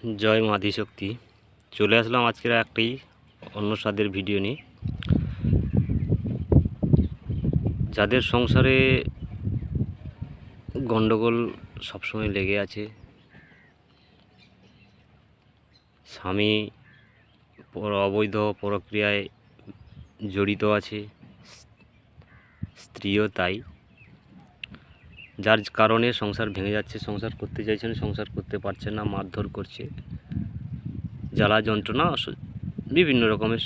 জয় মা আদিশক্তি। চলে আসলাম আজকের একটি অন্য স্বাদের ভিডিও নিয়ে। যাদের সংসারে গণ্ডগোল সবসময় লেগে আছে, স্বামী অবৈধ প্রক্রিয়ায় জড়িত আছে, স্ত্রীও তাই, যার কারণে সংসার ভেঙে যাচ্ছে, সংসার করতে চাইছেন, সংসার করতে পারছেন না, মারধর করছে, জ্বালা যন্ত্রণা, বিভিন্ন রকমের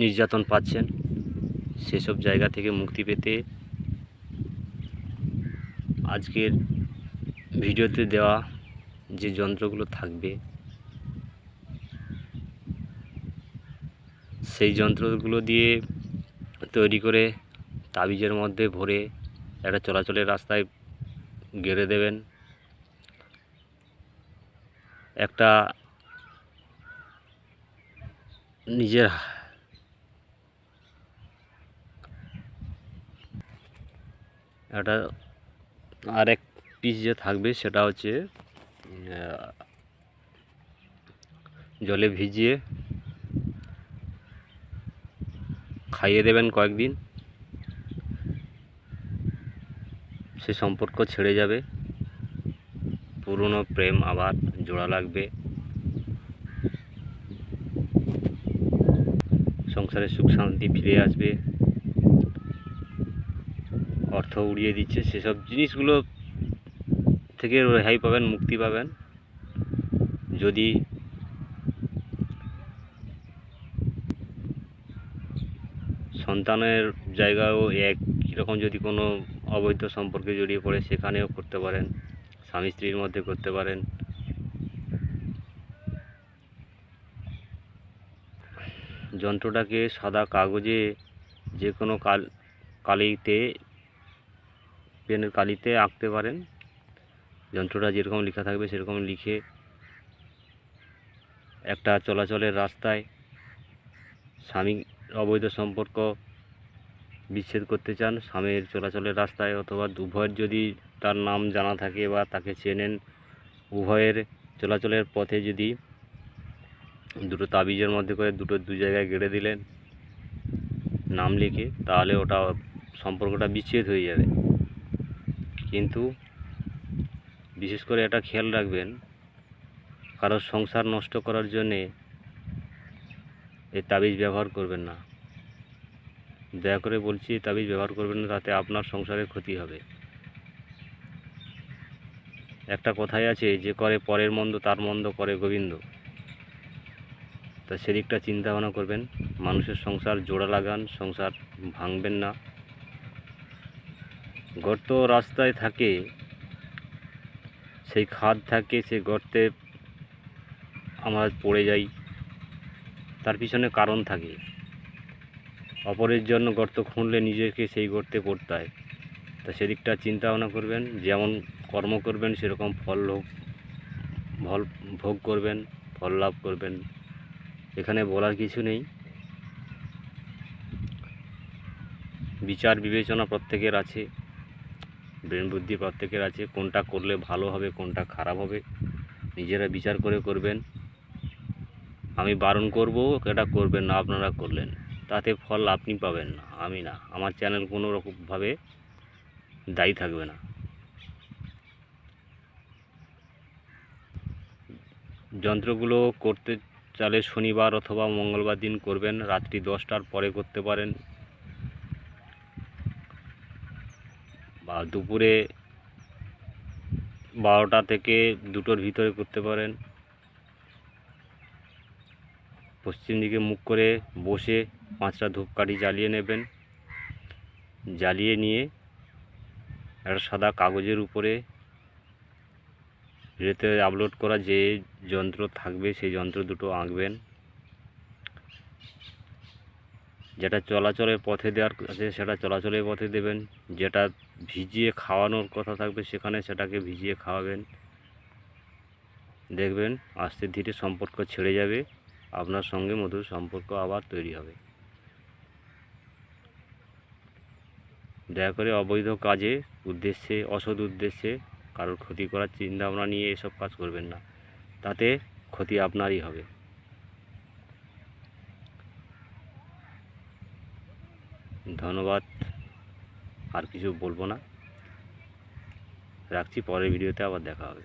নির্যাতন পাচ্ছেন। সেসব জায়গা থেকে মুক্তি পেতে আজকের ভিডিওতে দেওয়া যে যন্ত্রগুলো থাকবে, সেই যন্ত্রগুলো দিয়ে তৈরি করে তাবিজের মধ্যে ভরে একটা চলাচলের রাস্তায় গেড়ে দেবেন। একটা নিজের একটা আর এক পিস যে থাকবে সেটা হচ্ছে জলে ভিজিয়ে খাইয়ে দেবেন কয়েকদিন, সে সম্পর্ক ছেড়ে যাবে, পুরনো প্রেম আবার জোড়া লাগবে, সংসারে সুখ শান্তি ফিরে আসবে, অর্থ উড়িয়ে দিচ্ছে, সেসব জিনিসগুলো থেকে রেহাই পাবেন, মুক্তি পাবেন। যদি সন্তানের জায়গায়ও একই রকম যদি কোনো অবৈধ সম্পর্কে জড়িয়ে পড়ে, সেখানেও করতে পারেন, স্বামী স্ত্রীর মধ্যে করতে পারেন। যন্ত্রটাকে সাদা কাগজে যে কোনো কালিতে, পেনের কালিতে আঁকতে পারেন। যন্ত্রটা যেরকম লেখা থাকবে সেরকম লিখে একটা চলাচলের রাস্তায়, স্বামী অবৈধ সম্পর্ক বিচ্ছেদ করতে চান, স্বামীর চলাচলের রাস্তায়, অথবা উভয়ের যদি তার নাম জানা থাকে বা তাকে চেনেন, উভয়ের চলাচলের পথে যদি দুটো তাবিজের মধ্যে করে দু জায়গায় গেড়ে দিলেন নাম লিখে, তাহলে ওটা সম্পর্কটা বিচ্ছেদ হয়ে যাবে। কিন্তু বিশেষ করে এটা খেয়াল রাখবেন, কারোর সংসার নষ্ট করার জন্যে এই তাবিজ ব্যবহার করবেন না। দয়া করে বলছি, তাবিজ ব্যবহার করবেন না, তাতে আপনার সংসারে ক্ষতি হবে। একটা কথাই আছে, যে করে পরের মন্দ তার মন্দ করে গোবিন্দ। তা সেদিকটা চিন্তা ভাবনা করবেন। মানুষের সংসার জোড়া লাগান, সংসার ভাঙবেন না। গর্ত রাস্তায় থাকে, সেই খাদ থাকে, সেই গর্তে আমরা পড়ে যাই, তার পিছনে কারণ থাকে। অপরের জন্য গর্ত খুঁড়লে নিজেকে সেই গর্তে পড়তে হয়। তা সেদিকটা চিন্তা ভাবনা করবেন। যেমন কর্ম করবেন সেরকম ফল ভোগ করবেন, ফল লাভ করবেন। এখানে বলার কিছু নেই। বিচার বিবেচনা প্রত্যেকের আছে, ব্রেন বুদ্ধি প্রত্যেকের আছে। কোনটা করলে ভালো হবে, কোনটা খারাপ হবে, নিজেরা বিচার করে করবেন। আমি বারণ করব, এটা করবেন না, আপনারা করলেন, তাতে ফল আপনি পাবেন না, আমি না, আমার চ্যানেল কোনো রকমভাবে দায়ী থাকবে না। যন্ত্রগুলো করতে চাইলে শনিবার অথবা মঙ্গলবার দিন করবেন, রাত্রি 10টার পরে করতে পারেন, বা দুপুরে 12টা থেকে 2টোর ভিতরে করতে পারেন। পশ্চিম দিকে মুখ করে বসে 5টা ধূপকাঠি জ্বালিয়ে নেবেন। জ্বালিয়ে নিয়ে একটা সাদা কাগজের উপরে ভিডিওতে আপলোড করা যে যন্ত্র থাকবে সেই যন্ত্র দুটো আঁকবেন। যেটা চলাচলের পথে দেওয়ার আছে সেটা চলাচলের পথে দেবেন, যেটা ভিজিয়ে খাওয়ানোর কথা থাকবে সেখানে সেটাকে ভিজিয়ে খাওয়াবেন। দেখবেন আস্তে ধীরে সম্পর্ক ছেড়ে যাবে, আপনার সঙ্গে মধুর সম্পর্ক আবার তৈরি হবে। দয়া করে অবৈধ কাজে উদ্দেশ্যে, অসৎ উদ্দেশ্যে কারোর ক্ষতি করার চিন্তা ভাবনা নিয়ে এসব কাজ করবেন না। তাতে ক্ষতি আপনারই হবে। ধন্যবাদ, আর কিছু বলবো না, রাখছি। পরের ভিডিওতে আবার দেখা হবে।